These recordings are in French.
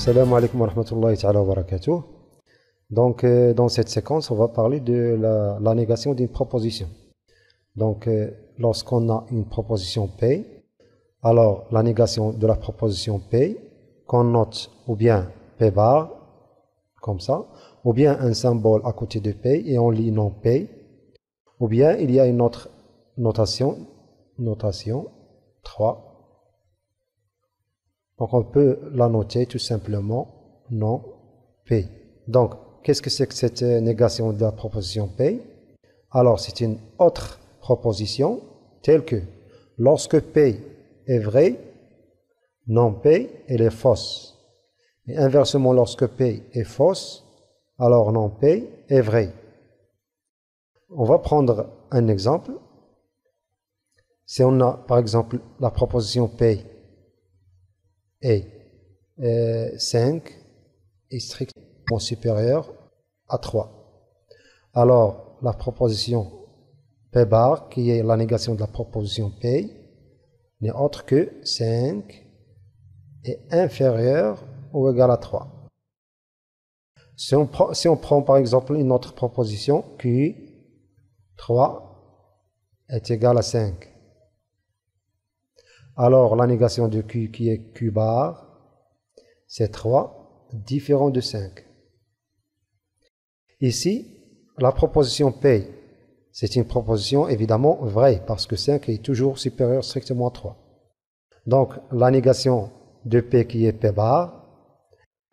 Salam alaikum wa rahmatullahi ta'ala wa barakatuh. Donc, dans cette séquence, on va parler de la négation d'une proposition. Donc, lorsqu'on a une proposition P, alors la négation de la proposition P, qu'on note ou bien P bar, comme ça, ou bien un symbole à côté de P et on lit non P, ou bien il y a une autre notation 3. Donc, on peut la noter tout simplement non P. Donc, qu'est-ce que c'est que cette négation de la proposition P? Alors, c'est une autre proposition telle que lorsque P est vrai, non P, elle est fausse. Et inversement, lorsque P est fausse, alors non P est vrai. On va prendre un exemple. Si on a, par exemple, la proposition P est 5 est strictement supérieur à 3. Alors, la proposition P bar, qui est la négation de la proposition P, n'est autre que 5 est inférieur ou égal à 3. Si on prend par exemple une autre proposition Q, 3 est égal à 5. Alors, la négation de Q qui est Q bar, c'est 3 différent de 5. Ici, la proposition P, c'est une proposition évidemment vraie parce que 5 est toujours supérieur strictement à 3. Donc, la négation de P qui est P bar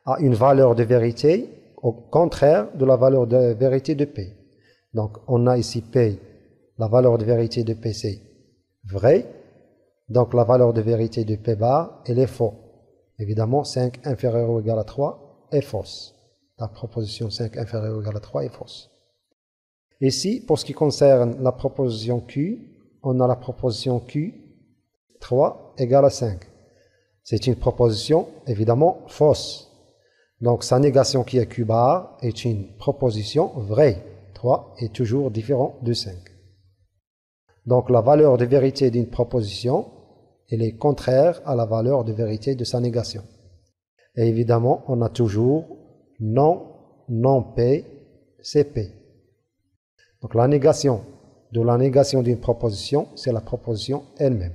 a une valeur de vérité au contraire de la valeur de vérité de P. Donc, on a ici P, la valeur de vérité de P c'est vrai. Donc, la valeur de vérité de P bar, elle est faux. Évidemment, 5 inférieur ou égal à 3 est fausse. La proposition 5 inférieur ou égal à 3 est fausse. Ici, pour ce qui concerne la proposition Q, on a la proposition Q, 3 égale à 5. C'est une proposition, évidemment, fausse. Donc, sa négation qui est Q bar est une proposition vraie. 3 est toujours différent de 5. Donc, la valeur de vérité d'une proposition, elle est contraire à la valeur de vérité de sa négation. Et évidemment, on a toujours non P, c'est P. Donc, la négation d'une proposition, c'est la proposition elle-même.